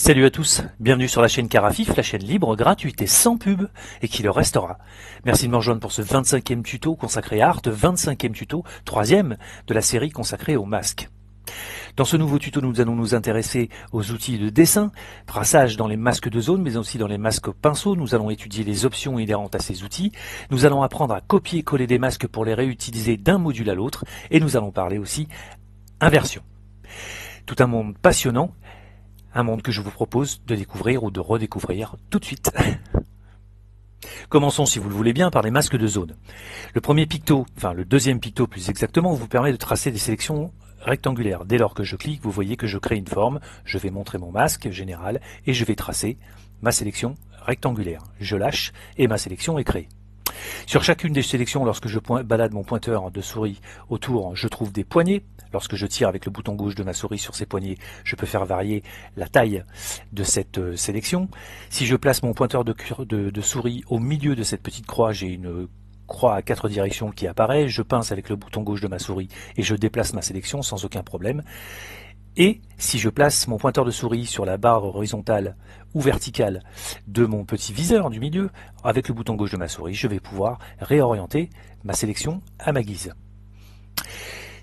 Salut à tous, bienvenue sur la chaîne Carafif, la chaîne libre, gratuite et sans pub, et qui le restera. Merci de me rejoindre pour ce 25e tuto consacré à Art, 25e tuto, 3e de la série consacrée aux masques. Dans ce nouveau tuto, nous allons nous intéresser aux outils de dessin, traçage dans les masques de zone, mais aussi dans les masques pinceau. Nous allons étudier les options inhérentes à ces outils. Nous allons apprendre à copier-coller des masques pour les réutiliser d'un module à l'autre, et nous allons parler aussi inversion. Tout un monde passionnant. Un monde que je vous propose de découvrir ou de redécouvrir tout de suite. Commençons, si vous le voulez bien, par les masques de zone. Le premier picto, enfin le deuxième picto plus exactement, vous permet de tracer des sélections rectangulaires. Dès lors que je clique, vous voyez que je crée une forme, je vais montrer mon masque général et je vais tracer ma sélection rectangulaire. Je lâche et ma sélection est créée. Sur chacune des sélections, lorsque je balade mon pointeur de souris autour, je trouve des poignées. Lorsque je tire avec le bouton gauche de ma souris sur ces poignées, je peux faire varier la taille de cette sélection. Si je place mon pointeur de souris au milieu de cette petite croix, j'ai une croix à 4 directions qui apparaît. Je pince avec le bouton gauche de ma souris et je déplace ma sélection sans aucun problème. Et si je place mon pointeur de souris sur la barre horizontale ou verticale de mon petit viseur du milieu, avec le bouton gauche de ma souris, je vais pouvoir réorienter ma sélection à ma guise.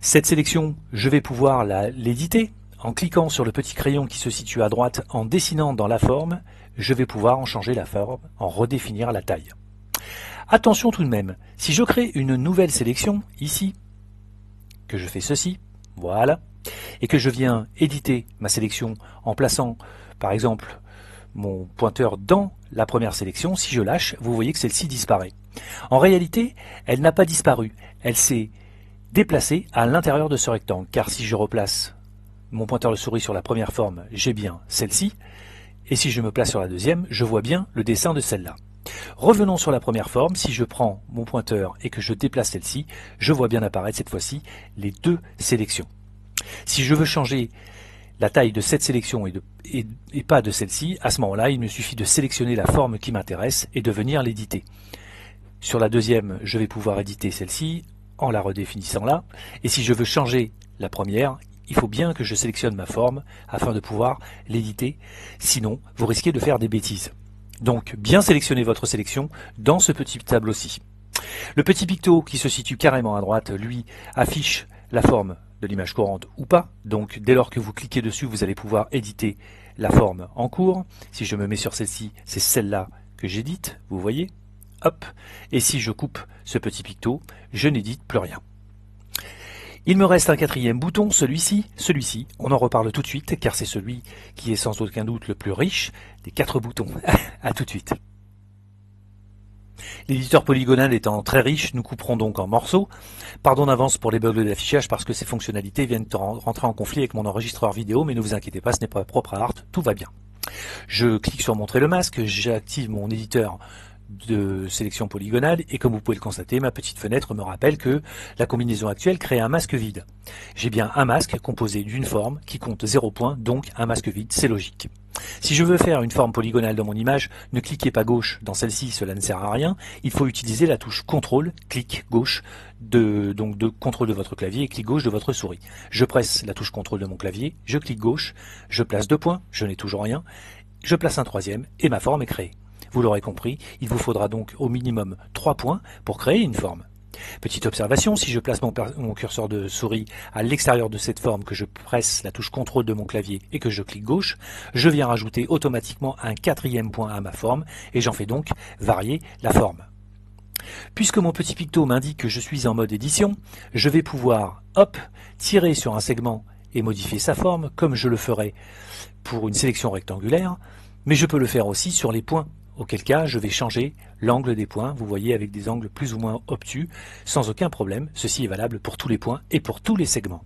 Cette sélection, je vais pouvoir l'éditer en cliquant sur le petit crayon qui se situe à droite, en dessinant dans la forme, je vais pouvoir en changer la forme, en redéfinir la taille. Attention tout de même, si je crée une nouvelle sélection, ici, que je fais ceci, voilà, et que je viens éditer ma sélection en plaçant, par exemple, mon pointeur dans la première sélection, si je lâche, vous voyez que celle-ci disparaît. En réalité, elle n'a pas disparu, elle s'est déplacée à l'intérieur de ce rectangle, car si je replace mon pointeur de souris sur la première forme, j'ai bien celle-ci, et si je me place sur la deuxième, je vois bien le dessin de celle-là. Revenons sur la première forme, si je prends mon pointeur et que je déplace celle-ci, je vois bien apparaître cette fois-ci les deux sélections. Si je veux changer la taille de cette sélection et pas de celle-ci, à ce moment-là, il me suffit de sélectionner la forme qui m'intéresse et de venir l'éditer. Sur la deuxième, je vais pouvoir éditer celle-ci en la redéfinissant là. Et si je veux changer la première, il faut bien que je sélectionne ma forme afin de pouvoir l'éditer. Sinon, vous risquez de faire des bêtises. Donc, bien sélectionner votre sélection dans ce petit tableau-ci. Le petit picto qui se situe carrément à droite, lui, affiche la forme de l'image courante ou pas. Donc, dès lors que vous cliquez dessus, vous allez pouvoir éditer la forme en cours. Si je me mets sur celle-ci, c'est celle-là que j'édite, vous voyez. Hop. Et si je coupe ce petit picto, je n'édite plus rien. Il me reste un quatrième bouton, celui-ci, on en reparle tout de suite, car c'est celui qui est sans aucun doute le plus riche des 4 boutons. À tout de suite. L'éditeur polygonal étant très riche, nous couperons donc en morceaux. Pardon d'avance pour les bugs d'affichage parce que ces fonctionnalités viennent rentrer en conflit avec mon enregistreur vidéo, mais ne vous inquiétez pas, ce n'est pas propre à Art, tout va bien. Je clique sur montrer le masque, j'active mon éditeur de sélection polygonale et comme vous pouvez le constater, ma petite fenêtre me rappelle que la combinaison actuelle crée un masque vide. J'ai bien un masque composé d'une forme qui compte 0 points, donc un masque vide, c'est logique. Si je veux faire une forme polygonale dans mon image, ne cliquez pas gauche dans celle-ci, cela ne sert à rien. Il faut utiliser la touche CTRL, clic gauche, de contrôle de votre clavier et clic gauche de votre souris. Je presse la touche CTRL de mon clavier, je clique gauche, je place 2 points, je n'ai toujours rien, je place un troisième et ma forme est créée. Vous l'aurez compris, il vous faudra donc au minimum 3 points pour créer une forme. Petite observation, si je place mon curseur de souris à l'extérieur de cette forme, que je presse la touche CTRL de mon clavier et que je clique gauche, je viens rajouter automatiquement un 4e point à ma forme et j'en fais donc varier la forme. Puisque mon petit picto m'indique que je suis en mode édition, je vais pouvoir, hop, tirer sur un segment et modifier sa forme, comme je le ferai pour une sélection rectangulaire, mais je peux le faire aussi sur les points. Auquel cas, je vais changer l'angle des points, vous voyez, avec des angles plus ou moins obtus, sans aucun problème. Ceci est valable pour tous les points et pour tous les segments.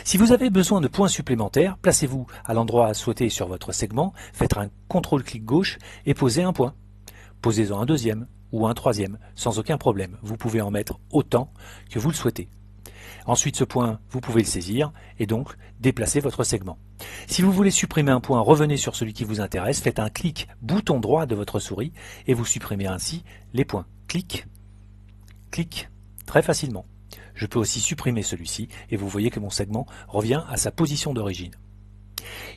Si vous avez besoin de points supplémentaires, placez-vous à l'endroit souhaité sur votre segment, faites un CTRL-clic gauche et posez un point. Posez-en un deuxième ou un troisième, sans aucun problème. Vous pouvez en mettre autant que vous le souhaitez. Ensuite, ce point, vous pouvez le saisir et donc déplacer votre segment. Si vous voulez supprimer un point, revenez sur celui qui vous intéresse, faites un clic bouton droit de votre souris et vous supprimez ainsi les points. Clic, clic, très facilement. Je peux aussi supprimer celui-ci et vous voyez que mon segment revient à sa position d'origine.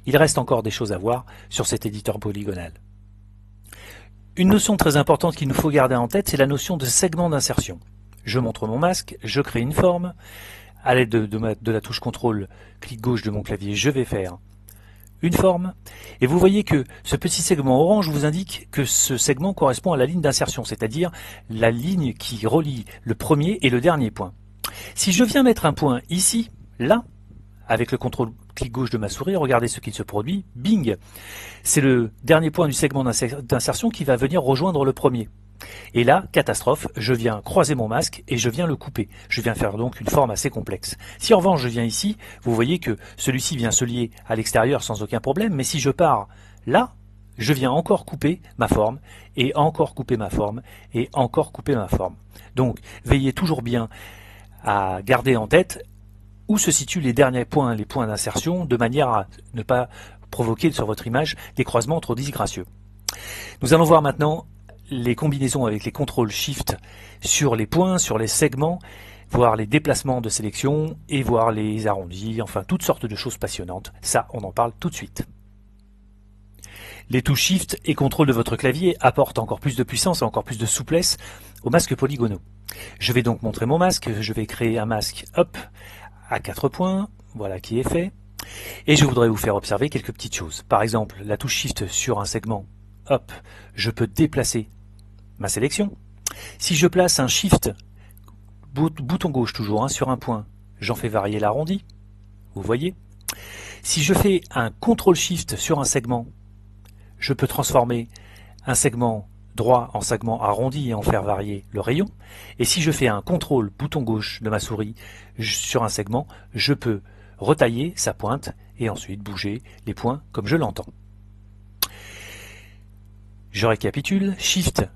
Il reste encore des choses à voir sur cet éditeur polygonal. Une notion très importante qu'il nous faut garder en tête, c'est la notion de segment d'insertion. Je montre mon masque, je crée une forme. À l'aide de la touche CTRL, clic gauche de mon clavier, je vais faire une forme. Et vous voyez que ce petit segment orange vous indique que ce segment correspond à la ligne d'insertion, c'est-à-dire la ligne qui relie le premier et le dernier point. Si je viens mettre un point ici, là, avec le CTRL clic gauche de ma souris, regardez ce qui se produit, bing! C'est le dernier point du segment d'insertion qui va venir rejoindre le premier. Et là, catastrophe, je viens croiser mon masque et je viens le couper. Je viens faire donc une forme assez complexe. Si en revanche je viens ici, vous voyez que celui-ci vient se lier à l'extérieur sans aucun problème, mais si je pars là, je viens encore couper ma forme, et encore couper ma forme, et encore couper ma forme. Donc, veillez toujours bien à garder en tête où se situent les derniers points, les points d'insertion, de manière à ne pas provoquer sur votre image des croisements trop disgracieux. Nous allons voir maintenant les combinaisons avec les CTRL-SHIFT sur les points, sur les segments, voir les déplacements de sélection et voir les arrondis, enfin toutes sortes de choses passionnantes. Ça, on en parle tout de suite. Les touches Shift et CTRL de votre clavier apportent encore plus de puissance et encore plus de souplesse aux masques polygonaux. Je vais donc montrer mon masque, je vais créer un masque, hop, à 4 points, voilà qui est fait. Et je voudrais vous faire observer quelques petites choses. Par exemple, la touche Shift sur un segment, hop, je peux déplacer ma sélection. Si je place un Shift, bouton gauche toujours, sur un point, j'en fais varier l'arrondi, vous voyez. Si je fais un CTRL-SHIFT sur un segment, je peux transformer un segment droit en segment arrondi et en faire varier le rayon. Et si je fais un CTRL, bouton gauche de ma souris, sur un segment, je peux retailler sa pointe et ensuite bouger les points comme je l'entends. Je récapitule, Shift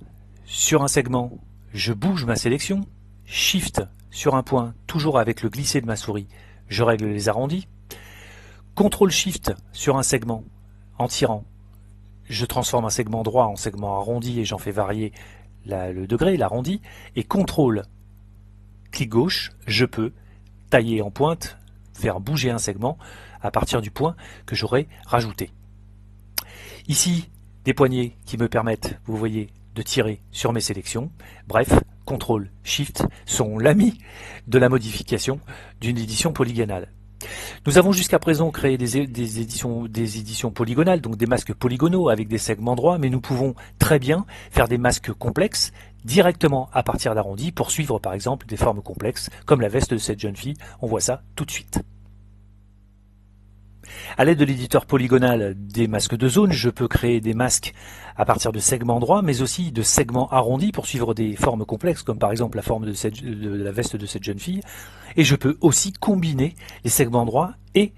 sur un segment, je bouge ma sélection, Shift sur un point, toujours avec le glisser de ma souris, je règle les arrondis, CTRL-SHIFT sur un segment, en tirant, je transforme un segment droit en segment arrondi et j'en fais varier le degré, l'arrondi, et CTRL, clic gauche, je peux tailler en pointe, faire bouger un segment à partir du point que j'aurai rajouté. Ici, des poignées qui me permettent, vous voyez, de tirer sur mes sélections. Bref, CTRL, SHIFT sont l'ami de la modification d'une édition polygonale. Nous avons jusqu'à présent créé des éditions polygonales, donc des masques polygonaux avec des segments droits, mais nous pouvons très bien faire des masques complexes directement à partir d'arrondis pour suivre par exemple des formes complexes, comme la veste de cette jeune fille. On voit ça tout de suite. À l'aide de l'éditeur polygonal des masques de zone, je peux créer des masques à partir de segments droits, mais aussi de segments arrondis pour suivre des formes complexes, comme par exemple la forme de la veste de cette jeune fille. Et je peux aussi combiner les segments droits et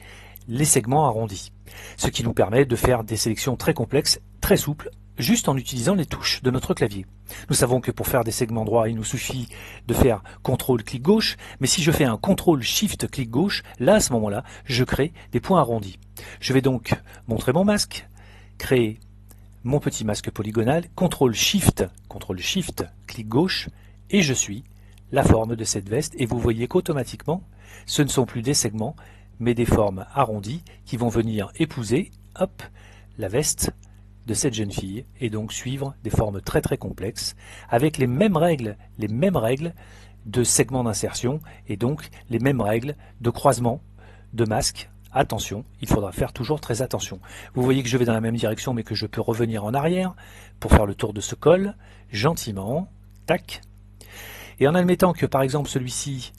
les segments arrondis, ce qui nous permet de faire des sélections très complexes, très souples, juste en utilisant les touches de notre clavier. Nous savons que pour faire des segments droits, il nous suffit de faire CTRL clic gauche, mais si je fais un CTRL SHIFT clic gauche, là à ce moment-là, je crée des points arrondis. Je vais donc montrer mon masque, créer mon petit masque polygonal, CTRL SHIFT clic gauche, et je suis la forme de cette veste, et vous voyez qu'automatiquement, ce ne sont plus des segments, mais des formes arrondies qui vont venir épouser, hop, la veste de cette jeune fille, et donc suivre des formes très très complexes, avec les mêmes règles de segments d'insertion, et donc les mêmes règles de croisement de masques. Attention, il faudra faire toujours très attention. Vous voyez que je vais dans la même direction, mais que je peux revenir en arrière pour faire le tour de ce col, gentiment, tac. Et en admettant que par exemple celui-ci,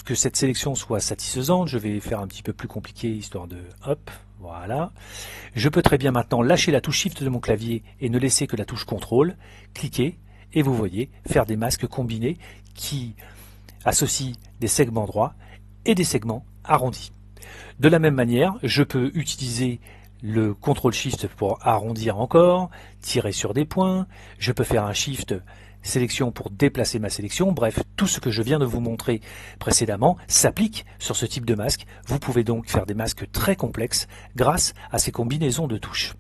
que cette sélection soit satisfaisante, je vais faire un petit peu plus compliqué, histoire de, hop, voilà. Je peux très bien maintenant lâcher la touche Shift de mon clavier et ne laisser que la touche CTRL, cliquer, et vous voyez faire des masques combinés qui associent des segments droits et des segments arrondis. De la même manière, je peux utiliser le CTRL-SHIFT pour arrondir encore, tirer sur des points, je peux faire un Shift sélection pour déplacer ma sélection. Bref, tout ce que je viens de vous montrer précédemment s'applique sur ce type de masque. Vous pouvez donc faire des masques très complexes grâce à ces combinaisons de touches.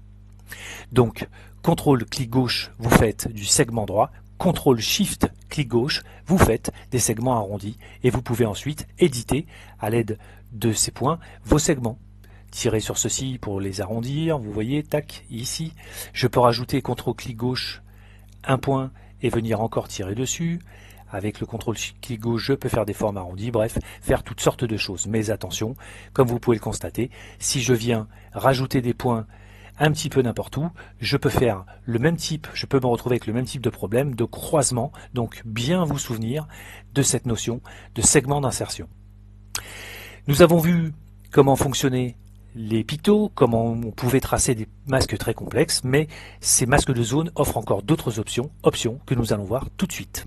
Donc, CTRL clic gauche, vous faites du segment droit, CTRL SHIFT clic gauche, vous faites des segments arrondis, et vous pouvez ensuite éditer à l'aide de ces points vos segments. tirer sur ceci pour les arrondir, vous voyez, tac, ici. Je peux rajouter CTRL-clic gauche, un point, et venir encore tirer dessus. Avec le CTRL-clic gauche, je peux faire des formes arrondies, bref, faire toutes sortes de choses. Mais attention, comme vous pouvez le constater, si je viens rajouter des points un petit peu n'importe où, je peux faire le même type, je peux me retrouver avec le même type de problème de croisement, donc bien vous souvenir de cette notion de segment d'insertion. Nous avons vu comment fonctionnaient les pictos, comment on pouvait tracer des masques très complexes, mais ces masques de zone offrent encore d'autres options que nous allons voir tout de suite.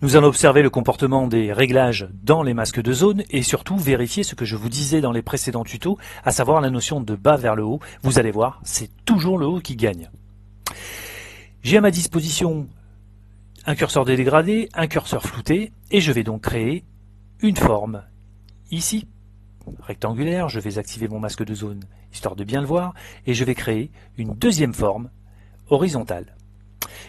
Nous allons observer le comportement des réglages dans les masques de zone et surtout vérifier ce que je vous disais dans les précédents tutos, à savoir la notion de bas vers le haut. Vous allez voir, c'est toujours le haut qui gagne. J'ai à ma disposition un curseur de dégradé, un curseur flouté, et je vais donc créer une forme ici, rectangulaire. Je vais activer mon masque de zone histoire de bien le voir, et je vais créer une deuxième forme horizontale.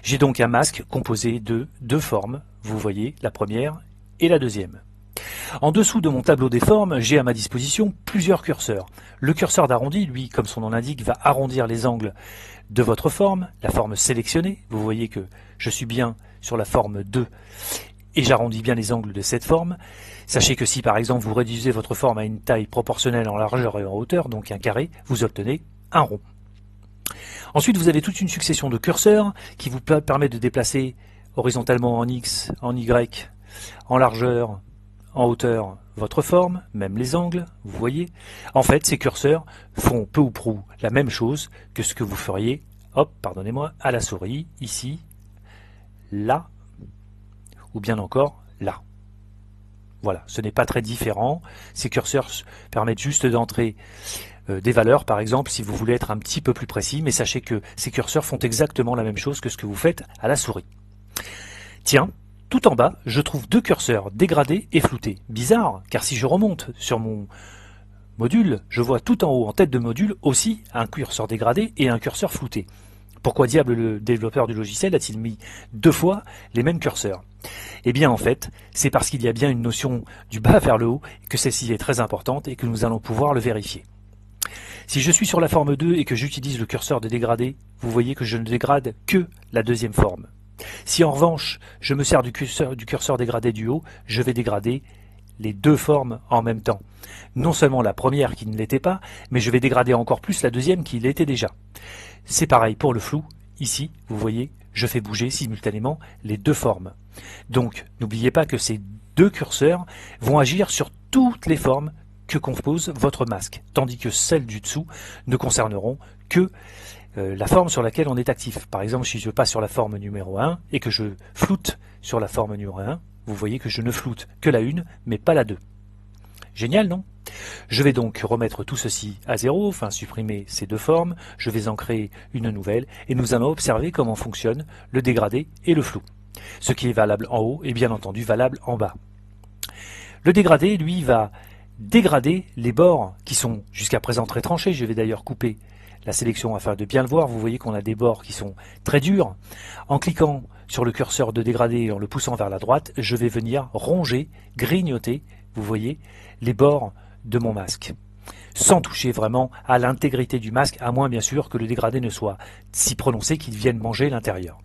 J'ai donc un masque composé de deux formes, vous voyez, la première et la deuxième. En dessous de mon tableau des formes, j'ai à ma disposition plusieurs curseurs. Le curseur d'arrondi, lui, comme son nom l'indique, va arrondir les angles de votre forme, la forme sélectionnée. Vous voyez que je suis bien sur la forme 2 et j'arrondis bien les angles de cette forme. Sachez que si par exemple vous réduisez votre forme à une taille proportionnelle en largeur et en hauteur, donc un carré, vous obtenez un rond. Ensuite, vous avez toute une succession de curseurs qui vous permet de déplacer horizontalement en X, en Y, en largeur, en hauteur, votre forme, même les angles, vous voyez. En fait, ces curseurs font peu ou prou la même chose que ce que vous feriez, hop, pardonnez-moi, à la souris, ici, là, ou bien encore là. Voilà, ce n'est pas très différent. Ces curseurs permettent juste d'entrer des valeurs, par exemple, si vous voulez être un petit peu plus précis, mais sachez que ces curseurs font exactement la même chose que ce que vous faites à la souris. Tiens, tout en bas, je trouve deux curseurs, dégradés et floutés. Bizarre, car si je remonte sur mon module, je vois tout en haut, en tête de module, aussi un curseur dégradé et un curseur flouté. Pourquoi diable le développeur du logiciel a-t-il mis deux fois les mêmes curseurs? Eh bien en fait, c'est parce qu'il y a bien une notion du bas vers le haut, que celle-ci est très importante et que nous allons pouvoir le vérifier. Si je suis sur la forme 2 et que j'utilise le curseur de dégradé, vous voyez que je ne dégrade que la deuxième forme. Si en revanche, je me sers du curseur dégradé du haut, je vais dégrader les deux formes en même temps. Non seulement la première qui ne l'était pas, mais je vais dégrader encore plus la deuxième qui l'était déjà. C'est pareil pour le flou. Ici, vous voyez, je fais bouger simultanément les deux formes. Donc, n'oubliez pas que ces deux curseurs vont agir sur toutes les formes que compose votre masque, tandis que celles du dessous ne concerneront que la forme sur laquelle on est actif. Par exemple, si je passe sur la forme numéro 1 et que je floute sur la forme numéro 1, vous voyez que je ne floute que la 1, mais pas la 2. Génial, non? Je vais donc remettre tout ceci à 0, enfin supprimer ces deux formes, je vais en créer une nouvelle, et nous allons observer comment fonctionne le dégradé et le flou. Ce qui est valable en haut est bien entendu valable en bas. Le dégradé, lui, va dégrader les bords qui sont jusqu'à présent très tranchés. Je vais d'ailleurs couper la sélection afin de bien le voir. Vous voyez qu'on a des bords qui sont très durs. En cliquant sur le curseur de dégradé et en le poussant vers la droite, je vais venir ronger, grignoter, vous voyez, les bords de mon masque, sans toucher vraiment à l'intégrité du masque, à moins bien sûr que le dégradé ne soit si prononcé qu'il vienne manger l'intérieur.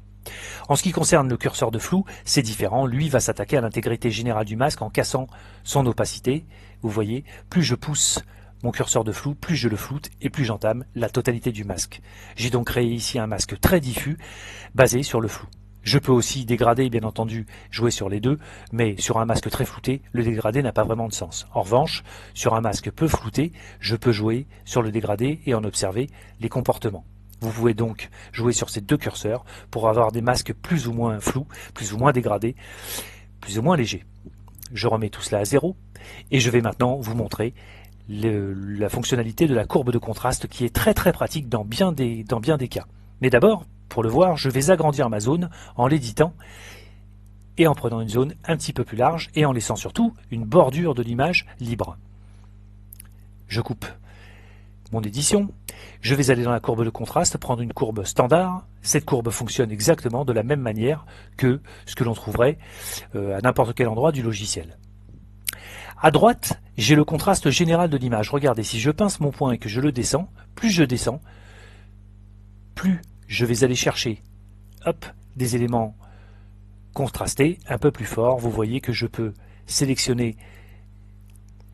En ce qui concerne le curseur de flou, c'est différent. Lui va s'attaquer à l'intégrité générale du masque en cassant son opacité. Vous voyez, plus je pousse mon curseur de flou, plus je le floute et plus j'entame la totalité du masque. J'ai donc créé ici un masque très diffus basé sur le flou. Je peux aussi dégrader, bien entendu, jouer sur les deux, mais sur un masque très flouté, le dégradé n'a pas vraiment de sens. En revanche, sur un masque peu flouté, je peux jouer sur le dégradé et en observer les comportements. Vous pouvez donc jouer sur ces deux curseurs pour avoir des masques plus ou moins flous, plus ou moins dégradés, plus ou moins légers. Je remets tout cela à 0 et je vais maintenant vous montrer la fonctionnalité de la courbe de contraste qui est très pratique dans bien des cas. Mais d'abord, pour le voir, je vais agrandir ma zone en l'éditant et en prenant une zone un petit peu plus large et en laissant surtout une bordure de l'image libre. Je coupe mon édition, je vais aller dans la courbe de contraste, prendre une courbe standard. Cette courbe fonctionne exactement de la même manière que ce que l'on trouverait à n'importe quel endroit du logiciel. À droite, j'ai le contraste général de l'image. Regardez, si je pince mon point et que je le descends, plus je descends, plus je vais aller chercher hop, des éléments contrastés, un peu plus forts. Vous voyez que je peux sélectionner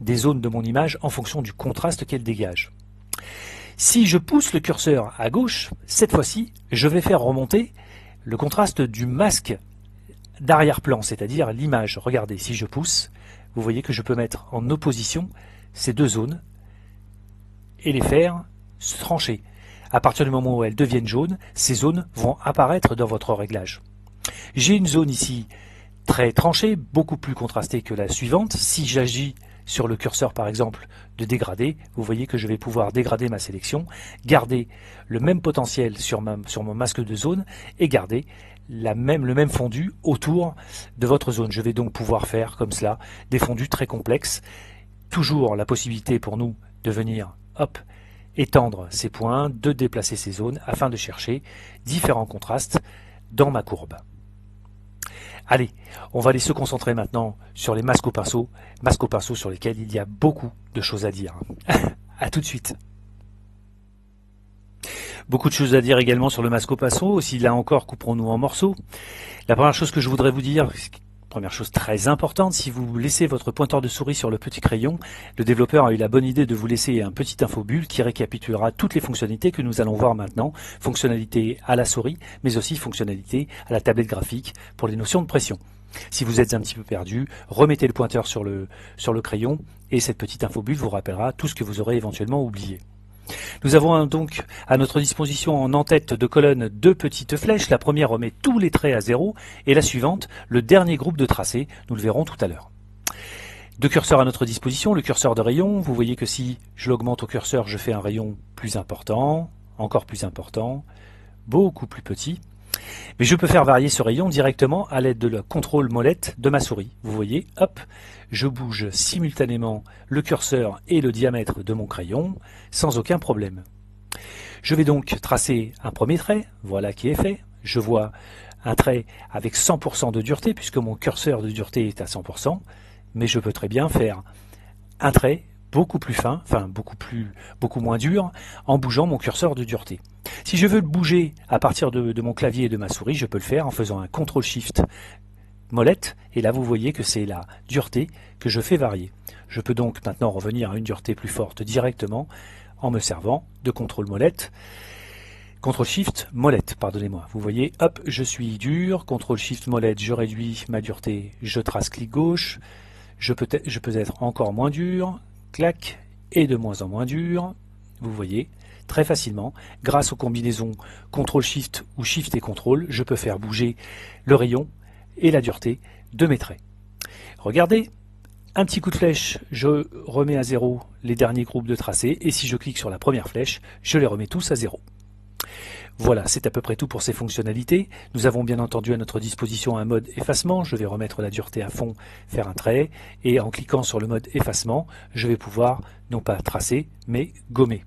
des zones de mon image en fonction du contraste qu'elle dégage. Si je pousse le curseur à gauche, cette fois-ci, je vais faire remonter le contraste du masque d'arrière-plan, c'est-à-dire l'image. Regardez, si je pousse, vous voyez que je peux mettre en opposition ces deux zones et les faire se trancher. À partir du moment où elles deviennent jaunes, ces zones vont apparaître dans votre réglage. J'ai une zone ici très tranchée, beaucoup plus contrastée que la suivante. Si j'agis sur le curseur par exemple de dégrader, vous voyez que je vais pouvoir dégrader ma sélection, garder le même potentiel sur mon masque de zone et garder le même fondu autour de votre zone. Je vais donc pouvoir faire comme cela des fondus très complexes. Toujours la possibilité pour nous de venir hop, étendre ces points, de déplacer ces zones afin de chercher différents contrastes dans ma courbe. Allez, on va aller se concentrer maintenant sur les masques au pinceau sur lesquels il y a beaucoup de choses à dire. A tout de suite. Beaucoup de choses à dire également sur le masque au pinceau, aussi là encore couperons-nous en morceaux. La première chose que je voudrais vous dire, première chose très importante, si vous laissez votre pointeur de souris sur le petit crayon, le développeur a eu la bonne idée de vous laisser un petit infobulle qui récapitulera toutes les fonctionnalités que nous allons voir maintenant. Fonctionnalités à la souris, mais aussi fonctionnalités à la tablette graphique pour les notions de pression. Si vous êtes un petit peu perdu, remettez le pointeur sur le crayon et cette petite infobulle vous rappellera tout ce que vous aurez éventuellement oublié. Nous avons donc à notre disposition en en-tête de colonne deux petites flèches. La première remet tous les traits à zéro et la suivante, le dernier groupe de tracés. Nous le verrons tout à l'heure. Deux curseurs à notre disposition, le curseur de rayon. Vous voyez que si je l'augmente au curseur, je fais un rayon plus important, encore plus important, beaucoup plus petit. Mais je peux faire varier ce rayon directement à l'aide de la contrôle molette de ma souris. Vous voyez, hop, je bouge simultanément le curseur et le diamètre de mon crayon sans aucun problème. Je vais donc tracer un premier trait, voilà qui est fait. Je vois un trait avec 100% de dureté puisque mon curseur de dureté est à 100%, mais je peux très bien faire un trait beaucoup plus fin, enfin beaucoup moins dur, en bougeant mon curseur de dureté. Si je veux le bouger à partir de mon clavier et de ma souris, je peux le faire en faisant un CTRL-SHIFT molette, et là vous voyez que c'est la dureté que je fais varier. Je peux donc maintenant revenir à une dureté plus forte directement en me servant de CTRL molette, CTRL-SHIFT molette, pardonnez-moi. Vous voyez, hop, je suis dur, CTRL-SHIFT molette, je réduis ma dureté, je trace clic gauche, je peux être encore moins dur, clac, et de moins en moins dur, vous voyez, très facilement, grâce aux combinaisons CTRL-SHIFT ou SHIFT et CTRL, je peux faire bouger le rayon et la dureté de mes traits. Regardez, un petit coup de flèche, je remets à zéro les derniers groupes de tracés, et si je clique sur la première flèche, je les remets tous à zéro. Voilà, c'est à peu près tout pour ces fonctionnalités. Nous avons bien entendu à notre disposition un mode effacement. Je vais remettre la dureté à fond, faire un trait, et en cliquant sur le mode effacement, je vais pouvoir non pas tracer, mais gommer.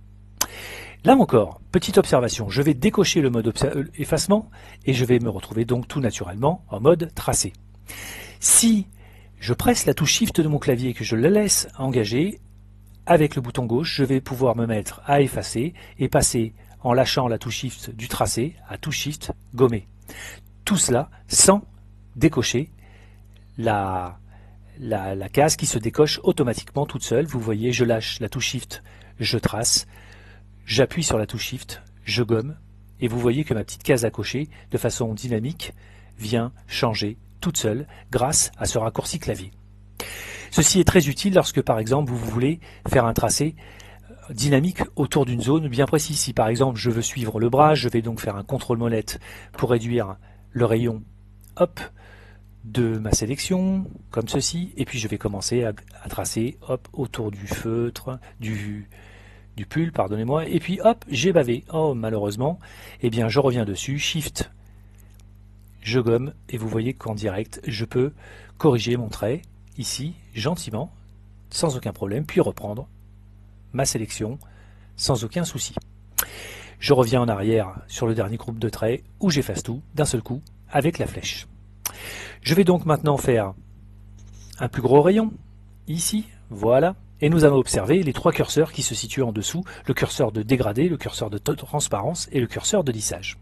Là encore, petite observation, je vais décocher le mode effacement et je vais me retrouver donc tout naturellement en mode tracé. Si je presse la touche Shift de mon clavier et que je la laisse engager, avec le bouton gauche, je vais pouvoir me mettre à effacer et passer en lâchant la touche Shift du tracé à touche Shift gommer. Tout cela sans décocher la case qui se décoche automatiquement toute seule. Vous voyez, je lâche la touche Shift, je trace. J'appuie sur la touche Shift, je gomme, et vous voyez que ma petite case à cocher, de façon dynamique, vient changer toute seule grâce à ce raccourci clavier. Ceci est très utile lorsque, par exemple, vous voulez faire un tracé dynamique autour d'une zone bien précise. Si, par exemple, je veux suivre le bras, je vais donc faire un contrôle molette pour réduire le rayon, hop, de ma sélection, comme ceci, et puis je vais commencer à tracer, hop, autour du feutre, du pull, pardonnez-moi, et puis hop, j'ai bavé. Oh, malheureusement, eh bien je reviens dessus, Shift, je gomme, et vous voyez qu'en direct, je peux corriger mon trait, ici, gentiment, sans aucun problème, puis reprendre ma sélection, sans aucun souci. Je reviens en arrière sur le dernier groupe de traits, où j'efface tout, d'un seul coup, avec la flèche. Je vais donc maintenant faire un plus gros rayon, ici, voilà, Et nous allons observer les trois curseurs qui se situent en dessous, le curseur de dégradé, le curseur de transparence et le curseur de lissage.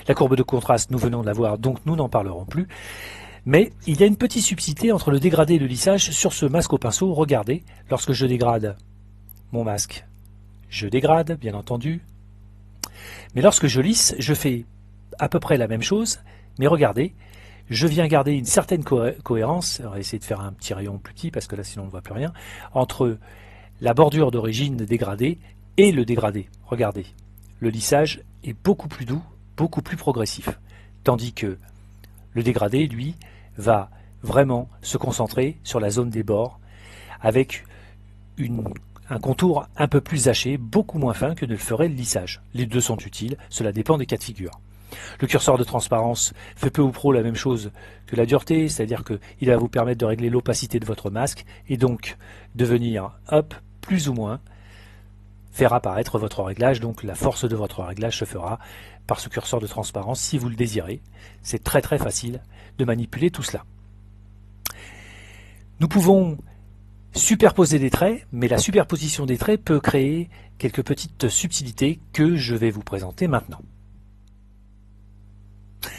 La courbe de contraste, nous venons de la voir, donc nous n'en parlerons plus. Mais il y a une petite subtilité entre le dégradé et le lissage sur ce masque au pinceau. Regardez, lorsque je dégrade mon masque, je dégrade, bien entendu. Mais lorsque je lisse, je fais à peu près la même chose. Mais regardez, je viens garder une certaine cohérence. On va essayer de faire un petit rayon plus petit, parce que là, sinon on ne voit plus rien, entre la bordure d'origine dégradée et le dégradé. Regardez, le lissage est beaucoup plus doux, beaucoup plus progressif. Tandis que le dégradé, lui, va vraiment se concentrer sur la zone des bords avec un contour un peu plus haché, beaucoup moins fin que ne le ferait le lissage. Les deux sont utiles, cela dépend des cas de figure. Le curseur de transparence fait peu ou prou la même chose que la dureté, c'est-à-dire qu'il va vous permettre de régler l'opacité de votre masque et donc de venir, hop, plus ou moins, faire apparaître votre réglage. Donc la force de votre réglage se fera par ce curseur de transparence si vous le désirez. C'est très très facile de manipuler tout cela. Nous pouvons superposer des traits, mais la superposition des traits peut créer quelques petites subtilités que je vais vous présenter maintenant.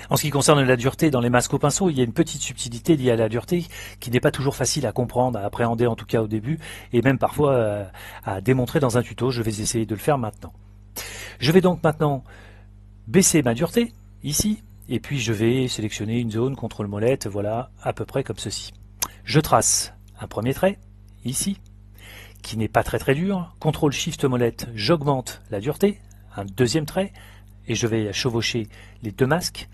En ce qui concerne la dureté dans les masques au pinceau, il y a une petite subtilité liée à la dureté qui n'est pas toujours facile à comprendre, à appréhender en tout cas au début, et même parfois à démontrer dans un tuto. Je vais essayer de le faire maintenant. Je vais donc maintenant baisser ma dureté, ici, et puis je vais sélectionner une zone, contrôle molette, voilà, à peu près comme ceci. Je trace un premier trait, ici, qui n'est pas très dur. Contrôle Shift molette, j'augmente la dureté, un deuxième trait, et je vais chevaucher les deux masques,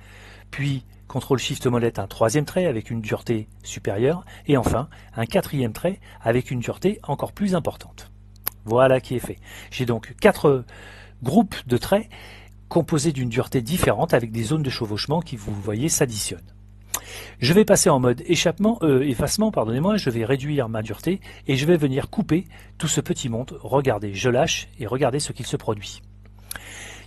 puis CTRL SHIFT molette un troisième trait avec une dureté supérieure, et enfin un quatrième trait avec une dureté encore plus importante. Voilà qui est fait. J'ai donc 4 groupes de traits composés d'une dureté différente avec des zones de chevauchement qui, vous voyez, s'additionnent. Je vais passer en mode effacement, pardonnez-moi, je vais réduire ma dureté et je vais venir couper tout ce petit monde. Regardez, je lâche et regardez ce qu'il se produit.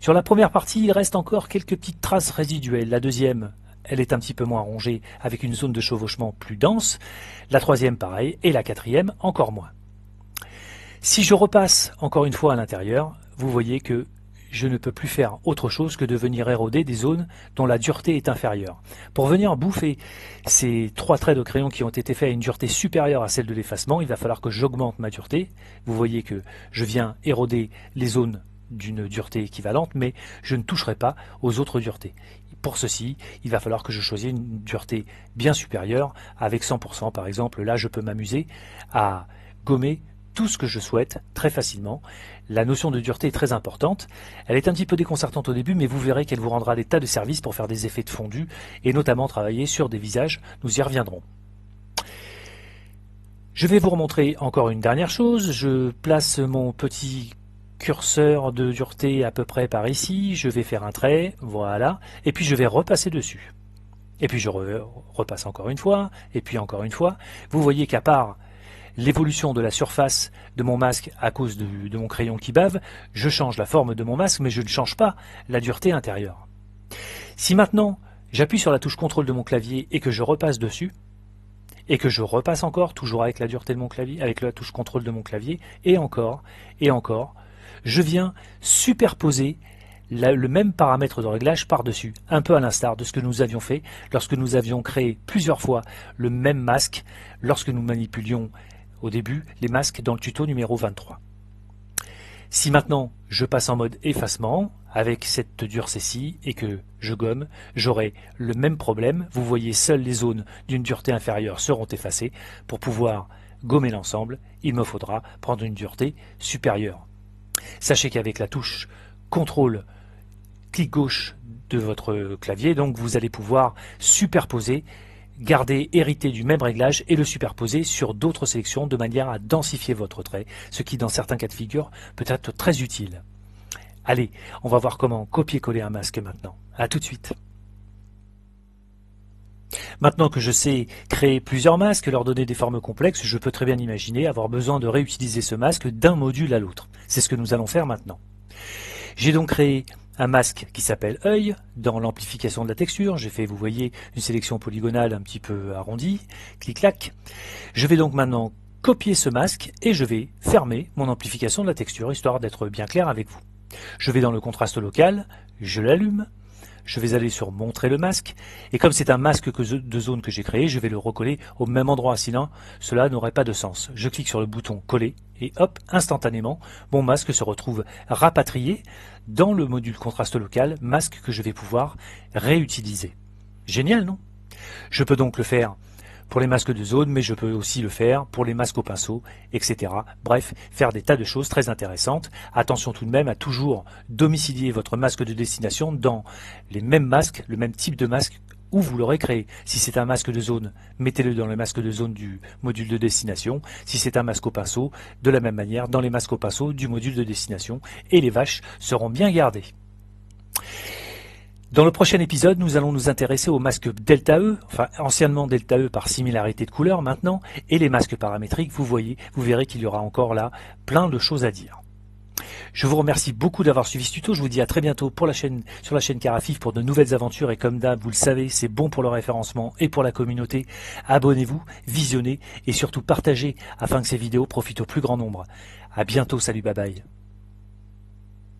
Sur la première partie, il reste encore quelques petites traces résiduelles. La deuxième, elle est un petit peu moins rongée avec une zone de chevauchement plus dense. La troisième, pareil, et la quatrième, encore moins. Si je repasse encore une fois à l'intérieur, vous voyez que je ne peux plus faire autre chose que de venir éroder des zones dont la dureté est inférieure. Pour venir bouffer ces 3 traits de crayon qui ont été faits à une dureté supérieure à celle de l'effacement, il va falloir que j'augmente ma dureté. Vous voyez que je viens éroder les zones d'une dureté équivalente, mais je ne toucherai pas aux autres duretés. Pour ceci, il va falloir que je choisisse une dureté bien supérieure, avec 100% par exemple. Là, je peux m'amuser à gommer tout ce que je souhaite très facilement. La notion de dureté est très importante. Elle est un petit peu déconcertante au début, mais vous verrez qu'elle vous rendra des tas de services pour faire des effets de fondu, et notamment travailler sur des visages. Nous y reviendrons. Je vais vous remontrer encore une dernière chose. Je place mon petit curseur de dureté à peu près par ici, je vais faire un trait, voilà, et puis je vais repasser dessus. Et puis je repasse encore une fois, et puis encore une fois. Vous voyez qu'à part l'évolution de la surface de mon masque à cause de mon crayon qui bave, je change la forme de mon masque, mais je ne change pas la dureté intérieure. Si maintenant j'appuie sur la touche CTRL de mon clavier et que je repasse dessus, et que je repasse encore, toujours avec la dureté de mon clavier, avec la touche CTRL de mon clavier, et encore, je viens superposer le même paramètre de réglage par-dessus, un peu à l'instar de ce que nous avions fait lorsque nous avions créé plusieurs fois le même masque, lorsque nous manipulions au début les masques dans le tuto numéro 23. Si maintenant je passe en mode effacement avec cette dureté-ci et que je gomme, j'aurai le même problème. Vous voyez, seules les zones d'une dureté inférieure seront effacées. Pour pouvoir gommer l'ensemble, il me faudra prendre une dureté supérieure. Sachez qu'avec la touche CTRL, clic gauche de votre clavier, donc vous allez pouvoir superposer, garder, hériter du même réglage et le superposer sur d'autres sélections de manière à densifier votre trait, ce qui dans certains cas de figure peut être très utile. Allez, on va voir comment copier-coller un masque maintenant. A tout de suite. Maintenant que je sais créer plusieurs masques, leur donner des formes complexes, je peux très bien imaginer avoir besoin de réutiliser ce masque d'un module à l'autre. C'est ce que nous allons faire maintenant. J'ai donc créé un masque qui s'appelle œil dans l'amplification de la texture. J'ai fait, vous voyez, une sélection polygonale un petit peu arrondie. Clic-clac. Je vais donc maintenant copier ce masque et je vais fermer mon amplification de la texture, histoire d'être bien clair avec vous. Je vais dans le contraste local, je l'allume, je vais aller sur montrer le masque, et comme c'est un masque de zone que j'ai créé, je vais le recoller au même endroit, sinon cela n'aurait pas de sens. Je clique sur le bouton coller, et hop, instantanément, mon masque se retrouve rapatrié dans le module contraste local, masque que je vais pouvoir réutiliser. Génial, non? Je peux donc le faire pour les masques de zone, mais je peux aussi le faire pour les masques au pinceau, etc. Bref, faire des tas de choses très intéressantes. Attention tout de même à toujours domicilier votre masque de destination dans les mêmes masques, le même type de masque où vous l'aurez créé. Si c'est un masque de zone, mettez-le dans le masque de zone du module de destination. Si c'est un masque au pinceau, de la même manière, dans les masques au pinceau du module de destination. Et les vaches seront bien gardées. Dans le prochain épisode, nous allons nous intéresser aux masques Delta E, enfin anciennement Delta E par similarité de couleur maintenant, et les masques paramétriques. Vous verrez qu'il y aura encore là plein de choses à dire. Je vous remercie beaucoup d'avoir suivi ce tuto. Je vous dis à très bientôt sur la chaîne Carafif pour de nouvelles aventures. Et comme d'hab, vous le savez, c'est bon pour le référencement et pour la communauté. Abonnez-vous, visionnez et surtout partagez afin que ces vidéos profitent au plus grand nombre. À bientôt, salut, bye bye.